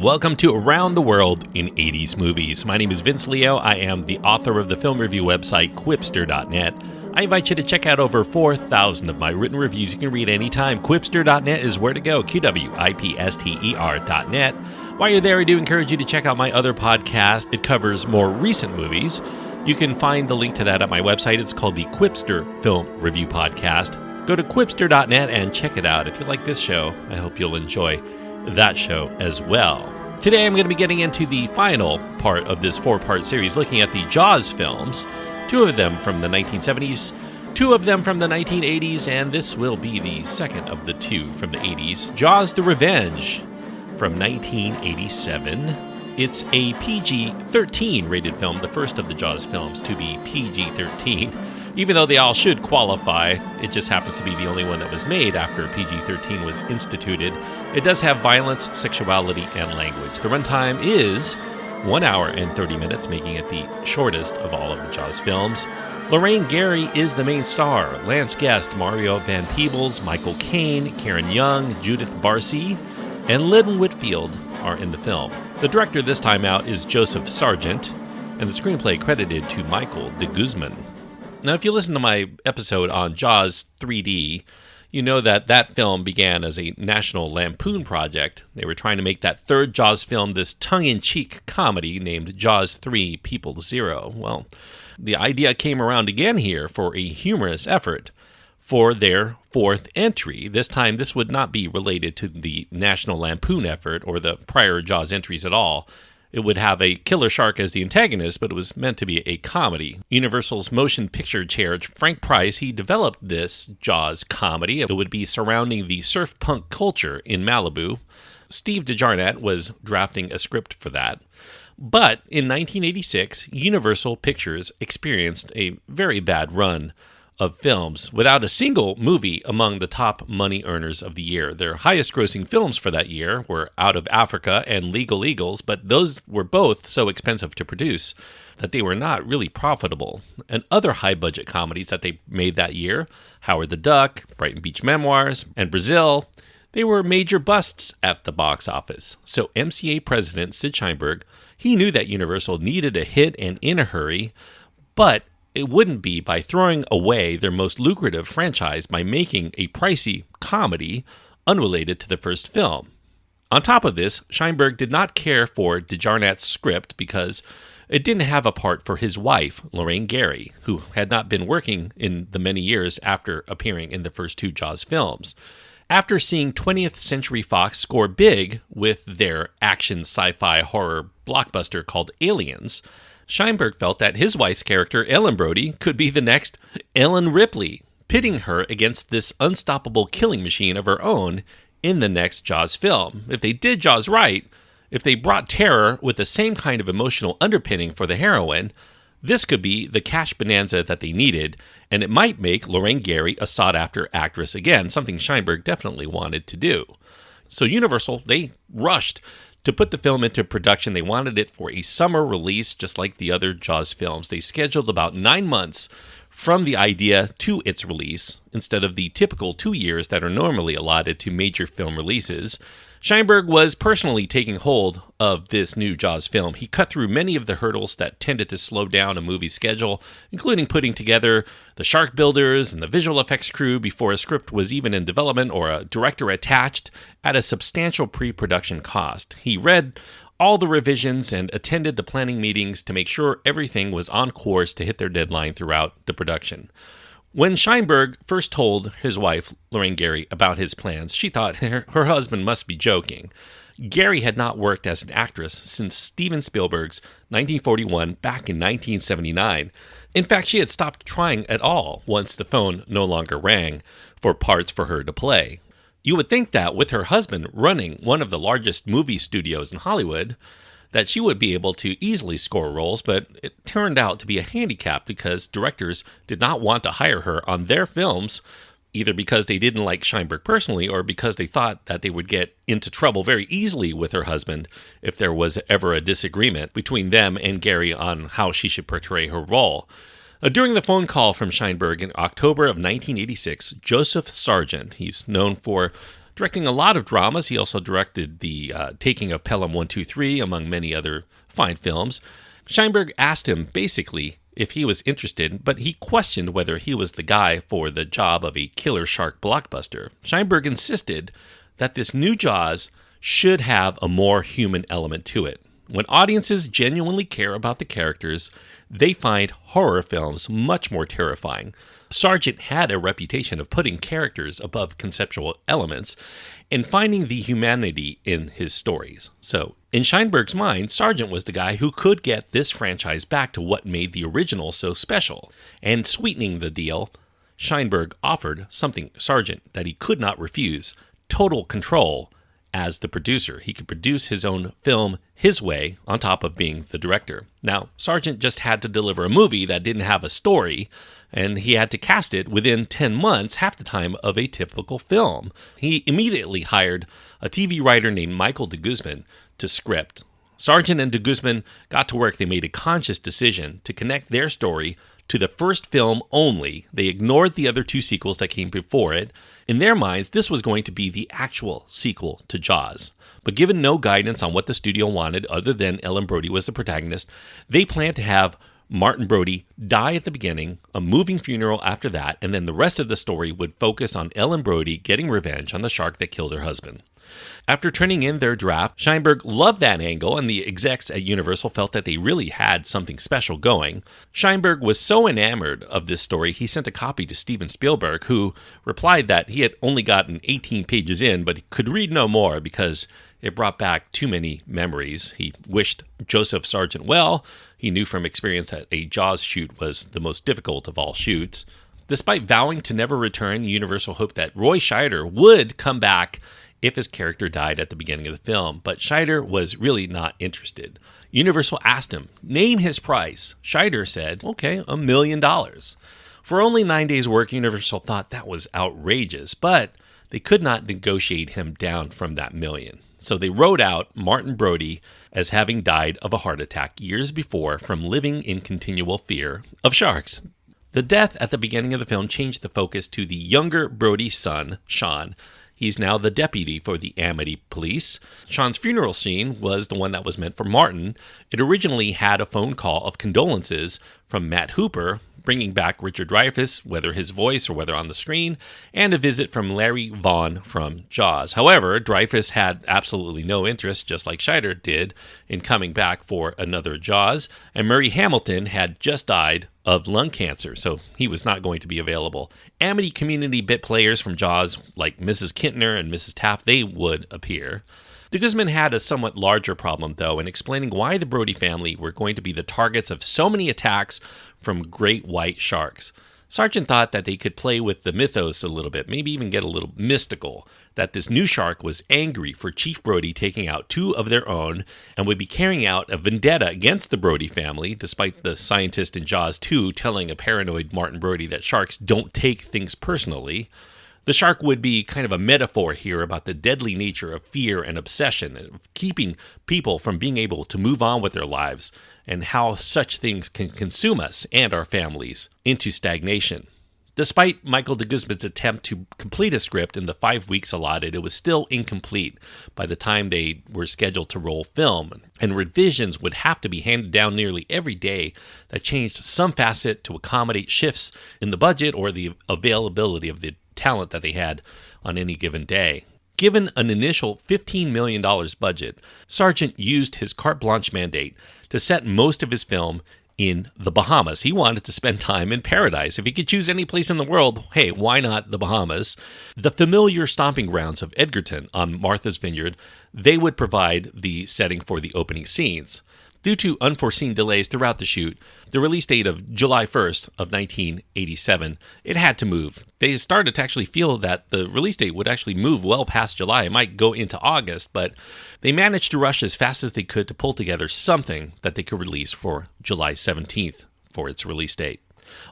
welcome to Around the World in 80s Movies. My name is Vince Leo. I am the author of the film review website Quipster.net. I invite you to check out over 4,000 of my written reviews you can read anytime. Quipster.net is where to go, QWIPSTER.net. While you're there, I do encourage you to check out my other podcast. It covers more recent movies. You can find the link to that at my website. It's called the Quipster Film Review Podcast. Go to Quipster.net and check it out. If you like this show, I hope you'll enjoy that show as well. Today I'm going to be getting into the final part of this four-part series, looking at the Jaws films, two of them from the 1970s, two of them from the 1980s, and this will be the second of the two from the 80s, Jaws the Revenge from 1987. It's a PG-13 rated film, the first of the Jaws films to be PG-13. Even though they all should qualify, it just happens to be the only one that was made after PG-13 was instituted. It does have violence, sexuality, and language. The runtime is 1 hour and 30 minutes, making it the shortest of all of the Jaws films. Lorraine Gary is the main star. Lance Guest, Mario Van Peebles, Michael Caine, Karen Young, Judith Barcy, and Lynn Whitfield are in the film. The director this time out is Joseph Sargent, and the screenplay credited to Michael de Guzman. Now, if you listen to my episode on Jaws 3D, you know that that film began as a National Lampoon project. They were trying to make that third Jaws film this tongue-in-cheek comedy named Jaws 3 Peebles 0. Well, the idea came around again here for a humorous effort for their fourth entry. This time, this would not be related to the National Lampoon effort or the prior Jaws entries at all. It would have a killer shark as the antagonist, but it was meant to be a comedy. Universal's motion picture chair, Frank Price, he developed this Jaws comedy. It would be surrounding the surf punk culture in Malibu. Steve DeJarnette was drafting a script for that. But in 1986, Universal Pictures experienced a very bad run of films without a single movie among the top money earners of the year. Their highest grossing films for that year were Out of Africa and Legal Eagles, but those were both so expensive to produce that they were not really profitable. And other high budget comedies that they made that year, Howard the Duck, Brighton Beach Memoirs, and Brazil, they were major busts at the box office. So MCA president Sid Sheinberg, he knew that Universal needed a hit and in a hurry, but it wouldn't be by throwing away their most lucrative franchise by making a pricey comedy unrelated to the first film. On top of this, Sheinberg did not care for DeJarnette's script because it didn't have a part for his wife, Lorraine Gary, who had not been working in the many years after appearing in the first two Jaws films. After seeing 20th Century Fox score big with their action sci-fi horror blockbuster called Aliens, Sheinberg felt that his wife's character, Ellen Brody, could be the next Ellen Ripley, pitting her against this unstoppable killing machine of her own in the next Jaws film. If they did Jaws right, if they brought terror with the same kind of emotional underpinning for the heroine, this could be the cash bonanza that they needed, and it might make Lorraine Gary a sought-after actress again, something Sheinberg definitely wanted to do. So Universal, they rushed to put the film into production. They wanted it for a summer release, just like the other Jaws films. They scheduled about 9 months from the idea to its release, instead of the typical 2 years that are normally allotted to major film releases. Sheinberg was personally taking hold of this new Jaws film. He cut through many of the hurdles that tended to slow down a movie schedule, including putting together the shark builders and the visual effects crew before a script was even in development or a director attached at a substantial pre-production cost. He read all the revisions and attended the planning meetings to make sure everything was on course to hit their deadline throughout the production. When Sheinberg first told his wife, Lorraine Gary, about his plans, she thought her husband must be joking. Gary had not worked as an actress since Steven Spielberg's 1941 back in 1979. In fact, she had stopped trying at all once the phone no longer rang for parts for her to play. You would think that with her husband running one of the largest movie studios in Hollywood, that she would be able to easily score roles, but it turned out to be a handicap because directors did not want to hire her on their films, either because they didn't like Sheinberg personally or because they thought that they would get into trouble very easily with her husband if there was ever a disagreement between them and Gary on how she should portray her role. During the phone call from Sheinberg in October of 1986, Joseph Sargent, he's known for Directing a lot of dramas, he also directed the Taking of Pelham 123, among many other fine films. Sheinberg asked him, basically, if he was interested, but he questioned whether he was the guy for the job of a killer shark blockbuster. Sheinberg insisted that this new Jaws should have a more human element to it. When audiences genuinely care about the characters, they find horror films much more terrifying. Sargent had a reputation of putting characters above conceptual elements and finding the humanity in his stories. So, in Sheinberg's mind, Sargent was the guy who could get this franchise back to what made the original so special. And sweetening the deal, Sheinberg offered something Sargent that he could not refuse: total control as the producer. He could produce his own film his way on top of being the director. Now, Sargent just had to deliver a movie that didn't have a story, and he had to cast it within 10 months, half the time of a typical film. He immediately hired a TV writer named Michael de Guzman to script. Sargent and de Guzman got to work. They made a conscious decision to connect their story to the first film only. They ignored the other two sequels that came before it. In their minds, this was going to be the actual sequel to Jaws. But given no guidance on what the studio wanted other than Ellen Brody was the protagonist, they planned to have Martin Brody die at the beginning, a moving funeral after that, and then the rest of the story would focus on Ellen Brody getting revenge on the shark that killed her husband. After turning in their draft, Sheinberg loved that angle, and the execs at Universal felt that they really had something special going. Sheinberg was so enamored of this story, he sent a copy to Steven Spielberg, who replied that he had only gotten 18 pages in, but could read no more because it brought back too many memories. He wished Joseph Sargent well. He knew from experience that a Jaws shoot was the most difficult of all shoots. Despite vowing to never return, Universal hoped that Roy Scheider would come back if his character died at the beginning of the film, but Scheider was really not interested. Universal asked him, name his price. Scheider said, okay, $1 million. For only 9 days' work, Universal thought that was outrageous, but they could not negotiate him down from that million. So they wrote out Martin Brody as having died of a heart attack years before from living in continual fear of sharks. The death at the beginning of the film changed the focus to the younger Brody's son, Sean. He's now the deputy for the Amity Police. Sean's funeral scene was the one that was meant for Martin. It originally had a phone call of condolences from Matt Hooper, bringing back Richard Dreyfuss, whether his voice or whether on the screen, and a visit from Larry Vaughn from Jaws. However, Dreyfuss had absolutely no interest, just like Scheider did, in coming back for another Jaws, and Murray Hamilton had just died of lung cancer, so he was not going to be available. Amity community bit players from Jaws, like Mrs. Kintner and Mrs. Taft, they would appear. De Guzman had a somewhat larger problem, though, in explaining why the Brody family were going to be the targets of so many attacks from great white sharks. Sargent thought that they could play with the mythos a little bit, maybe even get a little mystical, that this new shark was angry for Chief Brody taking out two of their own and would be carrying out a vendetta against the Brody family, despite the scientist in Jaws 2 telling a paranoid Martin Brody that sharks don't take things personally. The shark would be kind of a metaphor here about the deadly nature of fear and obsession, of keeping people from being able to move on with their lives, and how such things can consume us and our families into stagnation. Despite Michael de Guzman's attempt to complete a script in the 5 weeks allotted, it was still incomplete by the time they were scheduled to roll film, and revisions would have to be handed down nearly every day that changed some facet to accommodate shifts in the budget or the availability of the talent that they had on any given day. Given an initial $15 million budget, Sargent used his carte blanche mandate to set most of his film in the Bahamas. He wanted to spend time in paradise. If he could choose any place in the world, hey, why not the Bahamas? The familiar stomping grounds of Edgerton on Martha's Vineyard, they would provide the setting for the opening scenes. Due to unforeseen delays throughout the shoot, the release date of July 1st of 1987, it had to move. They started to actually feel that the release date would actually move well past July. It might go into August, but they managed to rush as fast as they could to pull together something that they could release for July 17th for its release date.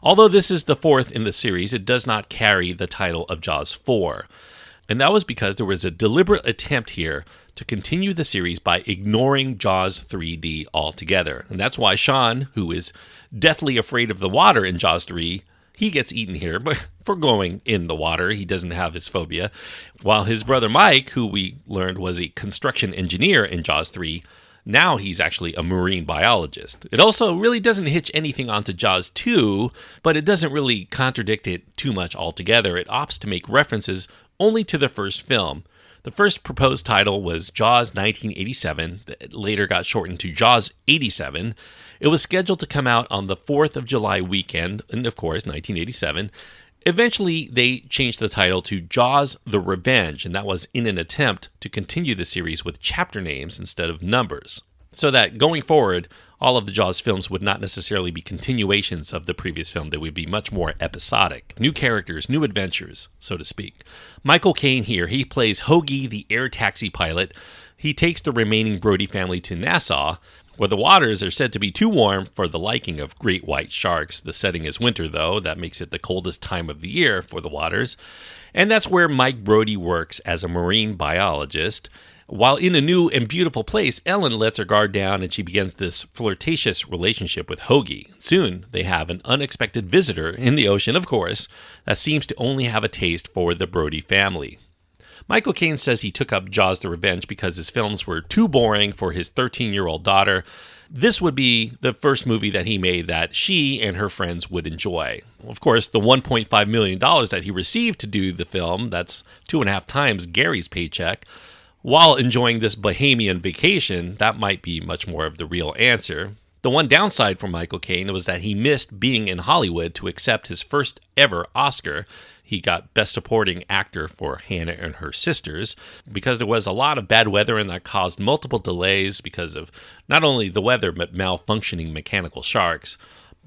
Although this is the fourth in the series, it does not carry the title of Jaws 4. And that was because there was a deliberate attempt here to continue the series by ignoring Jaws 3D altogether. And that's why Sean, who is deathly afraid of the water in Jaws 3, He gets eaten here, but for going in the water, he doesn't have his phobia. While his brother Mike, who we learned was a construction engineer in Jaws 3, now he's actually a marine biologist. It also really doesn't hitch anything onto Jaws 2, but it doesn't really contradict it too much altogether. It opts to make references only to the first film. The first proposed title was Jaws 1987, that later got shortened to Jaws 87. It was scheduled to come out on the 4th of July weekend, and of course, 1987. Eventually, they changed the title to Jaws the Revenge, and that was in an attempt to continue the series with chapter names instead of numbers, so that going forward, all of the Jaws films would not necessarily be continuations of the previous film. They would be much more episodic. New characters, new adventures, so to speak. Michael Caine here, he plays Hoagie, the air taxi pilot. He takes the remaining Brody family to Nassau, where the waters are said to be too warm for the liking of great white sharks. The setting is winter, though. That makes it the coldest time of the year for the waters. And that's where Mike Brody works as a marine biologist. While in a new and beautiful place, Ellen lets her guard down and she begins this flirtatious relationship with Hoagie. Soon, they have an unexpected visitor in the ocean, of course, that seems to only have a taste for the Brody family. Michael Caine says he took up Jaws the Revenge because his films were too boring for his 13-year-old daughter. This would be the first movie that he made that she and her friends would enjoy. Of course, the $1.5 million that he received to do the film, that's 2.5 times Gary's paycheck. While enjoying this Bahamian vacation, that might be much more of the real answer. The one downside for Michael Caine was that he missed being in Hollywood to accept his first ever Oscar. He got Best Supporting Actor for Hannah and Her Sisters because there was a lot of bad weather and that caused multiple delays because of not only the weather but malfunctioning mechanical sharks.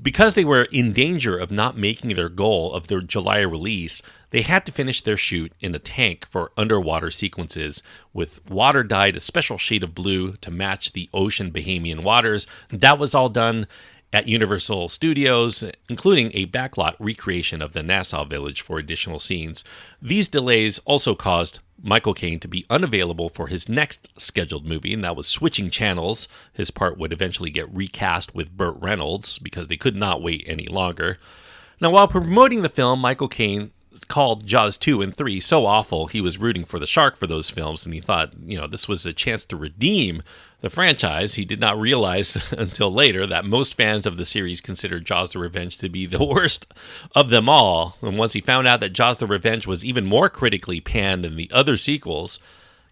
Because they were in danger of not making their goal of their July release, they had to finish their shoot in a tank for underwater sequences with water dyed a special shade of blue to match the ocean Bahamian waters. That was all done at Universal Studios, including a backlot recreation of the Nassau Village for additional scenes. These delays also caused Michael Caine to be unavailable for his next scheduled movie, and that was Switching Channels. His part would eventually get recast with Burt Reynolds because they could not wait any longer. Now, while promoting the film, Michael Caine called Jaws 2 and 3 so awful he was rooting for the shark for those films, and he thought, this was a chance to redeem the franchise. He did not realize until later that most fans of the series considered Jaws the Revenge to be the worst of them all. And once he found out that Jaws the Revenge was even more critically panned than the other sequels,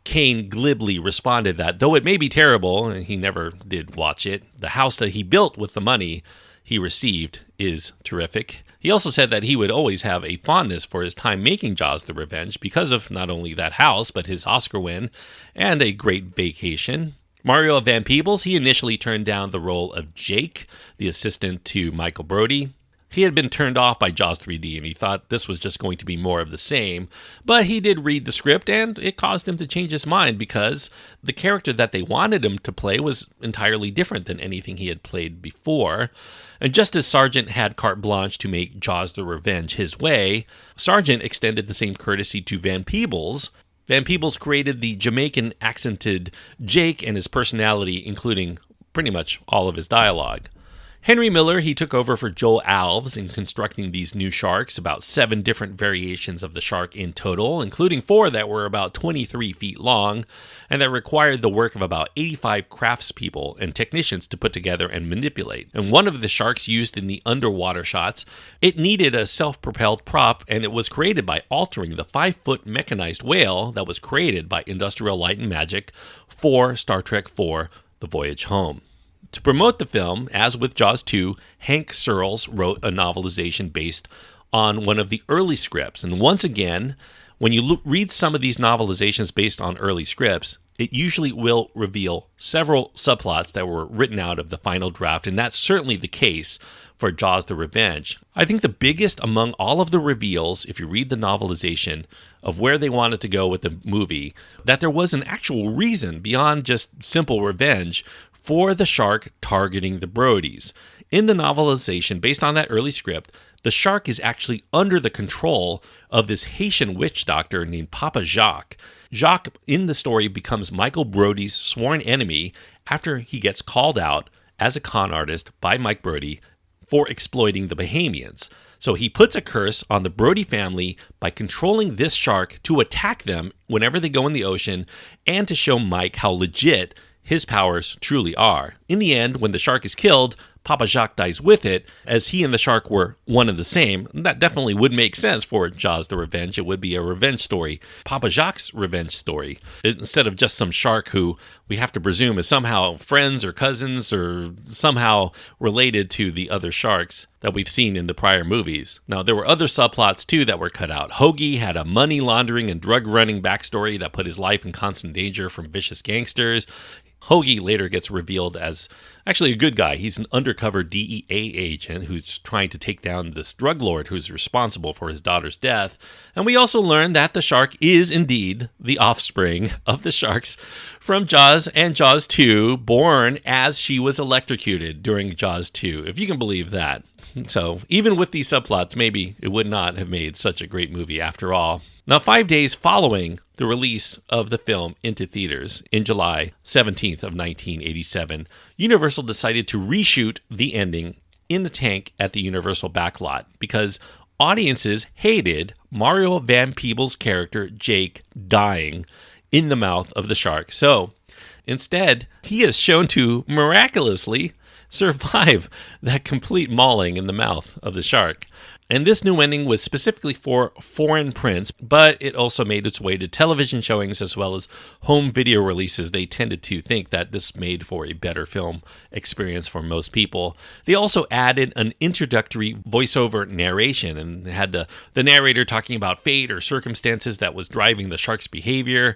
Caine glibly responded that though it may be terrible, and he never did watch it, the house that he built with the money he received is terrific. He also said that he would always have a fondness for his time making Jaws the Revenge because of not only that house, but his Oscar win and a great vacation. Mario Van Peebles, he initially turned down the role of Jake, the assistant to Michael Brody. He had been turned off by Jaws 3D and he thought this was just going to be more of the same, but he did read the script and it caused him to change his mind because the character that they wanted him to play was entirely different than anything he had played before. And just as Sargent had carte blanche to make Jaws the Revenge his way, Sargent extended the same courtesy to Van Peebles. Van Peebles created the Jamaican accented Jake and his personality, including pretty much all of his dialogue. Henry Miller, he took over for Joel Alves in constructing these new sharks, about 7 different variations of the shark in total, including 4 that were about 23 feet long, and that required the work of about 85 craftspeople and technicians to put together and manipulate. And one of the sharks used in the underwater shots, it needed a self-propelled prop, and it was created by altering the 5-foot mechanized whale that was created by Industrial Light and Magic for Star Trek IV: The Voyage Home. To promote the film, as with Jaws 2, Hank Searles wrote a novelization based on one of the early scripts. And once again, when you read some of these novelizations based on early scripts, it usually will reveal several subplots that were written out of the final draft, and that's certainly the case for Jaws the Revenge. I think the biggest among all of the reveals, if you read the novelization of where they wanted to go with the movie, that there was an actual reason beyond just simple revenge for the shark targeting the Brodies. In the novelization, based on that early script, the shark is actually under the control of this Haitian witch doctor named Papa Jacques. Jacques, in the story, becomes Michael Brody's sworn enemy after he gets called out as a con artist by Mike Brody for exploiting the Bahamians. So he puts a curse on the Brody family by controlling this shark to attack them whenever they go in the ocean and to show Mike how legit his powers truly are. In the end, when the shark is killed, Papa Jacques dies with it, as he and the shark were one and the same. That definitely would make sense for Jaws the Revenge. It would be a revenge story, Papa Jacques' revenge story, instead of just some shark who we have to presume is somehow friends or cousins or somehow related to the other sharks that we've seen in the prior movies. Now, there were other subplots too that were cut out. Hoagie had a money laundering and drug running backstory that put his life in constant danger from vicious gangsters. Hoagie later gets revealed as actually a good guy. He's an undercover DEA agent who's trying to take down this drug lord who's responsible for his daughter's death. And we also learn that the shark is indeed the offspring of the sharks from Jaws and Jaws 2, born as she was electrocuted during Jaws 2, if you can believe that. So even with these subplots, maybe it would not have made such a great movie after all. Now, 5 days following the release of the film into theaters in July 17th of 1987, Universal decided to reshoot the ending in the tank at the Universal backlot because audiences hated Mario Van Peebles' character Jake dying in the mouth of the shark. So instead, he is shown to miraculously survive that complete mauling in the mouth of the shark. And this new ending was specifically for foreign prints, but it also made its way to television showings as well as home video releases. They tended to think that this made for a better film experience for most people. They also added an introductory voiceover narration and had the narrator talking about fate or circumstances that was driving the shark's behavior.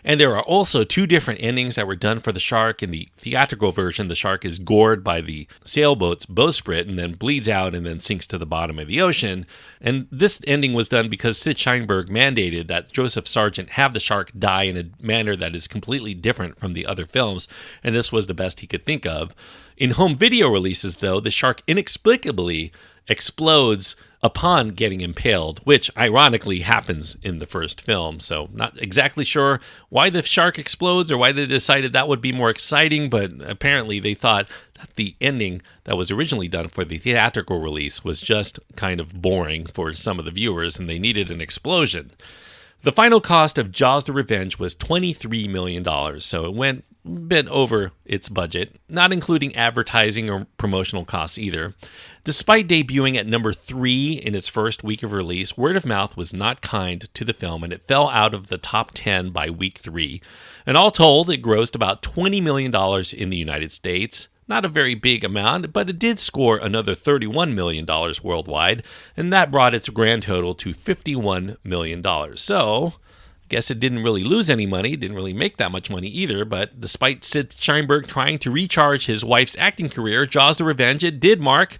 And there are also two different endings that were done for the shark. In the theatrical version, the shark is gored by the sailboat's bowsprit and then bleeds out and then sinks to the bottom of the ocean. And this ending was done because Sid Sheinberg mandated that Joseph Sargent have the shark die in a manner that is completely different from the other films, and this was the best he could think of. In home video releases, though, the shark inexplicably explodes upon getting impaled, which ironically happens in the first film. So not exactly sure why the shark explodes or why they decided that would be more exciting, but apparently they thought that the ending that was originally done for the theatrical release was just kind of boring for some of the viewers and they needed an explosion. The final cost of Jaws the Revenge was $23 million, so it went a bit over its budget, not including advertising or promotional costs either. Despite debuting at number 3 in its first week of release, word of mouth was not kind to the film, and it fell out of the top 10 by week 3. And all told, it grossed about $20 million in the United States. Not a very big amount, but it did score another $31 million worldwide, and that brought its grand total to $51 million. So, I guess it didn't really lose any money, didn't really make that much money either, but despite Sid Sheinberg trying to recharge his wife's acting career, Jaws the Revenge, it did mark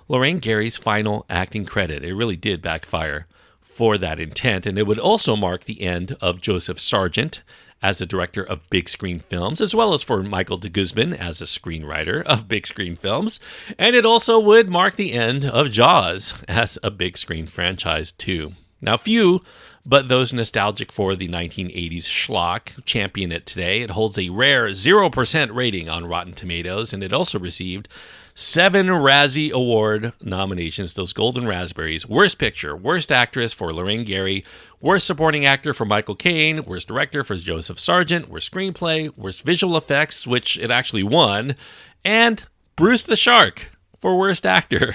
Lorraine Gary's final acting credit. It really did backfire for that intent, and it would also mark the end of Joseph Sargent as a director of big screen films, as well as for Michael de Guzman as a screenwriter of big screen films. And it also would mark the end of Jaws as a big screen franchise too. Now, few but those nostalgic for the 1980s schlock champion it today. It holds a rare 0% rating on Rotten Tomatoes, and it also received 7 Razzie Award nominations, those golden raspberries. Worst Picture, Worst Actress for Lorraine Gary, Worst Supporting Actor for Michael Caine, Worst Director for Joseph Sargent, Worst Screenplay, Worst Visual Effects, which it actually won, and Bruce the Shark for Worst Actor.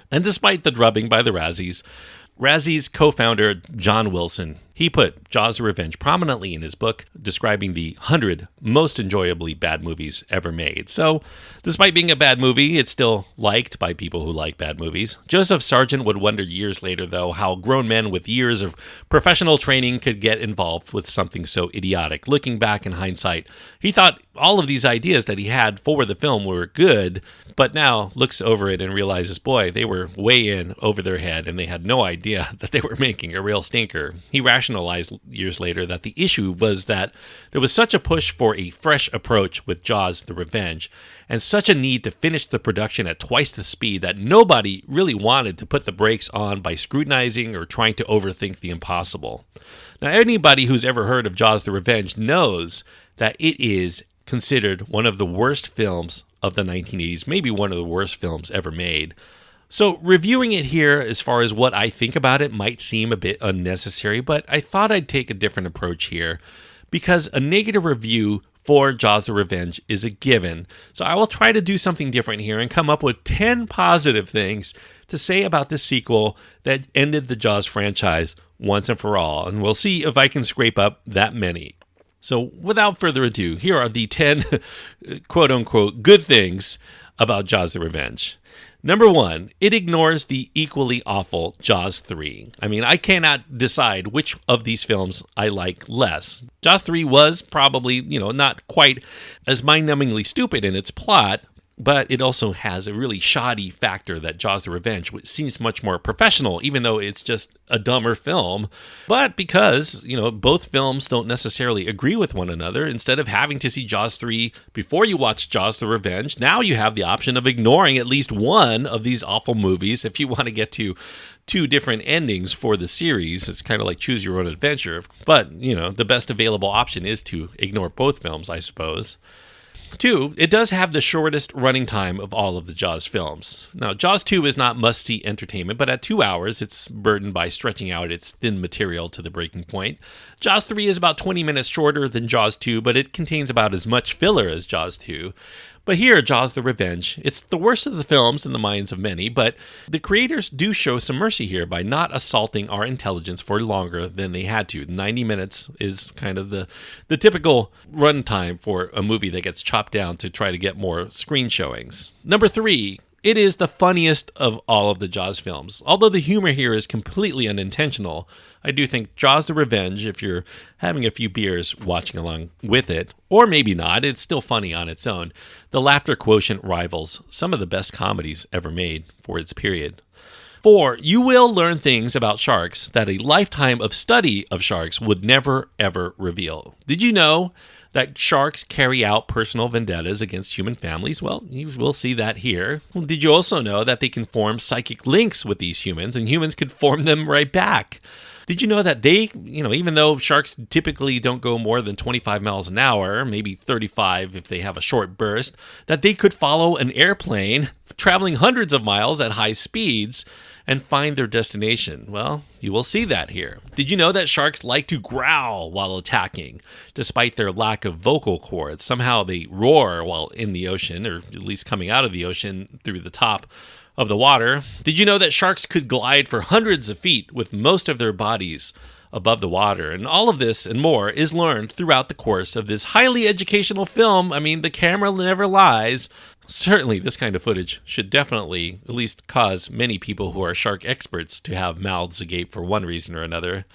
And despite the drubbing by the Razzies, Razzie's co-founder, John Wilson, he put Jaws the Revenge prominently in his book, describing the 100 most enjoyably bad movies ever made. So, despite being a bad movie, it's still liked by people who like bad movies. Joseph Sargent would wonder years later, though, how grown men with years of professional training could get involved with something so idiotic. Looking back in hindsight, he thought all of these ideas that he had for the film were good, but now looks over it and realizes, boy, they were way in over their head, and they had no idea that they were making a real stinker. He rationalized years later that the issue was that there was such a push for a fresh approach with Jaws the Revenge, and such a need to finish the production at twice the speed that nobody really wanted to put the brakes on by scrutinizing or trying to overthink the impossible. Now, anybody who's ever heard of Jaws the Revenge knows that it is considered one of the worst films of the 1980s, maybe one of the worst films ever made. So reviewing it here as far as what I think about it might seem a bit unnecessary, but I thought I'd take a different approach here because a negative review for Jaws the Revenge is a given. So I will try to do something different here and come up with 10 positive things to say about this sequel that ended the Jaws franchise once and for all. And we'll see if I can scrape up that many. So without further ado, here are the 10 quote-unquote good things about Jaws the Revenge. Number 1, it ignores the equally awful Jaws 3. I mean, I cannot decide which of these films I like less. Jaws 3 was probably, not quite as mind-numbingly stupid in its plot, but it also has a really shoddy factor that Jaws the Revenge, which seems much more professional, even though it's just a dumber film. But because, both films don't necessarily agree with one another, instead of having to see Jaws 3 before you watch Jaws the Revenge, now you have the option of ignoring at least one of these awful movies if you want to get to 2 different endings for the series. It's kind of like choose your own adventure. But, the best available option is to ignore both films, I suppose. 2, it does have the shortest running time of all of the Jaws films. Now, Jaws 2 is not must-see entertainment, but at 2 hours, it's burdened by stretching out its thin material to the breaking point. Jaws 3 is about 20 minutes shorter than Jaws 2, but it contains about as much filler as Jaws 2. But here, Jaws the Revenge, it's the worst of the films in the minds of many, but the creators do show some mercy here by not assaulting our intelligence for longer than they had to. 90 minutes is kind of the typical runtime for a movie that gets chopped down to try to get more screen showings. Number 3, it is the funniest of all of the Jaws films. Although the humor here is completely unintentional, I do think Jaws the Revenge, if you're having a few beers watching along with it, or maybe not, it's still funny on its own. The laughter quotient rivals some of the best comedies ever made for its period. 4, you will learn things about sharks that a lifetime of study of sharks would never, ever reveal. Did you know that sharks carry out personal vendettas against human families? Well, you will see that here. Did you also know that they can form psychic links with these humans, and humans could form them right back? Did you know that they, even though sharks typically don't go more than 25 miles an hour, maybe 35 if they have a short burst, that they could follow an airplane traveling hundreds of miles at high speeds and find their destination? Well, you will see that here. Did you know that sharks like to growl while attacking, despite their lack of vocal cords? Somehow they roar while in the ocean, or at least coming out of the ocean through the top of the water. Did you know that sharks could glide for hundreds of feet with most of their bodies above the water? And all of this and more is learned throughout the course of this highly educational film. I mean, the camera never lies. Certainly, this kind of footage should definitely at least cause many people who are shark experts to have mouths agape for one reason or another.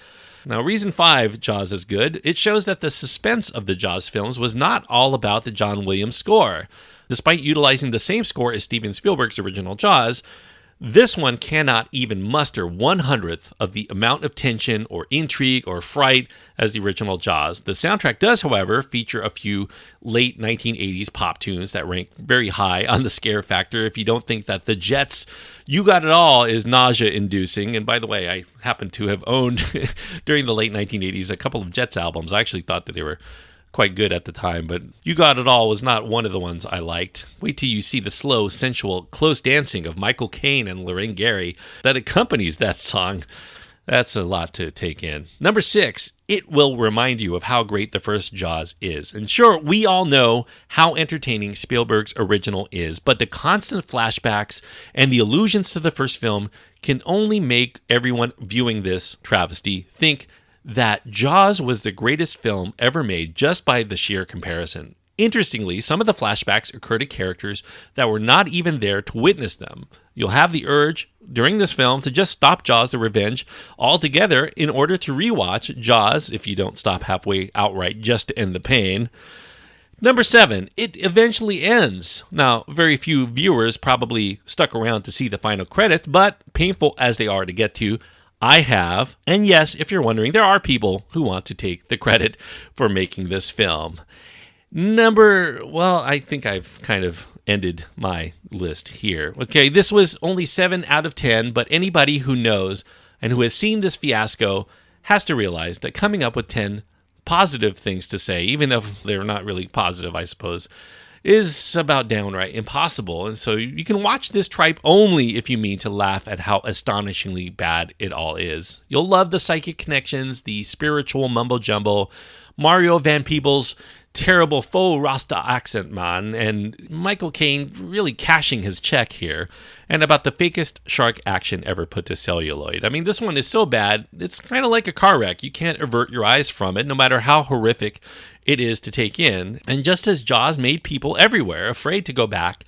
Now, reason 5 Jaws is good. It shows that the suspense of the Jaws films was not all about the John Williams score. Despite utilizing the same score as Steven Spielberg's original Jaws, this one cannot even muster 1/100th of the amount of tension or intrigue or fright as the original Jaws. The soundtrack does, however, feature a few late 1980s pop tunes that rank very high on the scare factor. If you don't think that the Jets' You Got It All is nausea-inducing, and by the way, I happen to have owned, during the late 1980s, a couple of Jets albums. I actually thought that they were quite good at the time, but You Got It All was not one of the ones I liked. Wait till you see the slow, sensual, close dancing of Michael Caine and Lorraine Gary that accompanies that song. That's a lot to take in. Number 6, it will remind you of how great the first Jaws is. And sure, we all know how entertaining Spielberg's original is, but the constant flashbacks and the allusions to the first film can only make everyone viewing this travesty think that Jaws was the greatest film ever made just by the sheer comparison. Interestingly, some of the flashbacks occur to characters that were not even there to witness them. You'll have the urge during this film to just stop Jaws the Revenge altogether in order to rewatch Jaws, if you don't stop halfway outright just to end the pain. Number 7, it eventually ends. Now, very few viewers probably stuck around to see the final credits, but painful as they are to get to, I have. And yes, if you're wondering, there are people who want to take the credit for making this film. I think I've kind of ended my list here. Okay, this was only 7 out of 10, but anybody who knows and who has seen this fiasco has to realize that coming up with 10 positive things to say, even if they're not really positive, I suppose, is about downright impossible. And so you can watch this tripe only if you mean to laugh at how astonishingly bad it all is. You'll love the psychic connections, the spiritual mumbo-jumbo, Mario Van Peebles' terrible faux Rasta accent, man, and Michael Caine really cashing his check here, and about the fakest shark action ever put to celluloid. I mean, this one is so bad, it's kind of like a car wreck. You can't avert your eyes from it, no matter how horrific it is to take in. And just as Jaws made people everywhere afraid to go back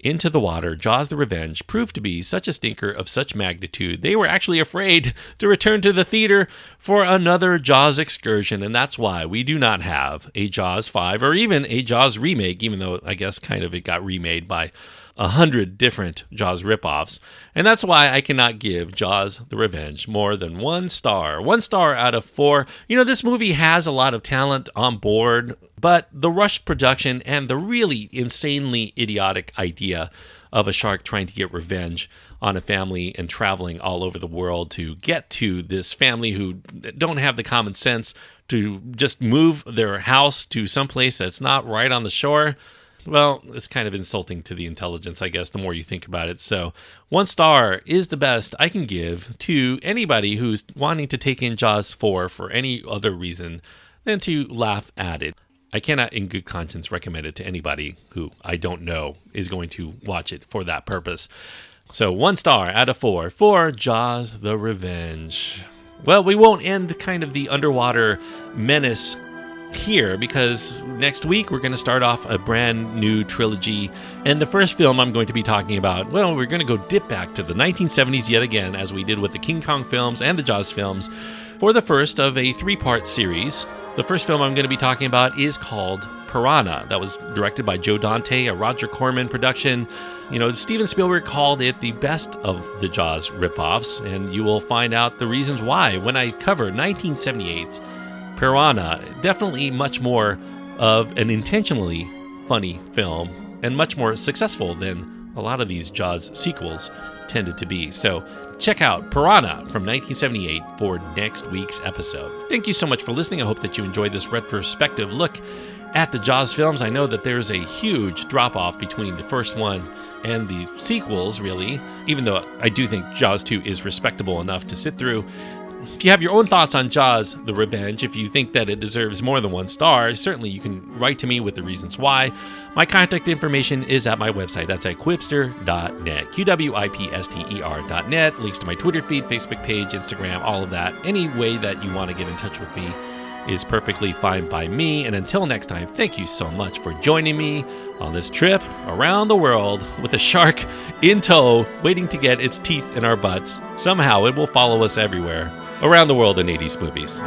into the water, Jaws the Revenge proved to be such a stinker of such magnitude, they were actually afraid to return to the theater for another Jaws excursion, and that's why we do not have a Jaws 5 or even a Jaws remake, even though I guess kind of it got remade by 100 different Jaws ripoffs. And that's why I cannot give Jaws the Revenge more than 1 star. 1 star out of 4. You know, this movie has a lot of talent on board, but the rushed production and the really insanely idiotic idea of a shark trying to get revenge on a family and traveling all over the world to get to this family who don't have the common sense to just move their house to someplace that's not right on the shore. Well, it's kind of insulting to the intelligence, I guess, the more you think about it. So 1 star is the best I can give to anybody who's wanting to take in Jaws 4 for any other reason than to laugh at it. I cannot in good conscience recommend it to anybody who I don't know is going to watch it for that purpose. So 1 star out of 4 for Jaws the Revenge. Well, we won't end kind of the underwater menace here, because next week we're going to start off a brand new trilogy, and the first film I'm going to be talking about, well, we're going to go dip back to the 1970s yet again, as we did with the King Kong films and the Jaws films, for the first of a 3-part series. The first film I'm going to be talking about is called Piranha. That was directed by Joe Dante, a Roger Corman production. You know, Steven Spielberg called it the best of the Jaws ripoffs, and you will find out the reasons why when I cover 1978's Piranha. Definitely much more of an intentionally funny film and much more successful than a lot of these Jaws sequels tended to be. So check out Piranha from 1978 for next week's episode. Thank you so much for listening. I hope that you enjoyed this retrospective look at the Jaws films. I know that there's a huge drop-off between the first one and the sequels, really, even though I do think Jaws 2 is respectable enough to sit through. If you have your own thoughts on Jaws the Revenge, if you think that it deserves more than 1 star, certainly you can write to me with the reasons why. My contact information is at my website. That's at quipster.net, QWIPSTER.net. Links to my Twitter feed, Facebook page, Instagram, all of that. Any way that you want to get in touch with me is perfectly fine by me. And until next time, thank you so much for joining me on this trip around the world with a shark in tow, waiting to get its teeth in our butts. Somehow it will follow us everywhere around the world in 80s movies.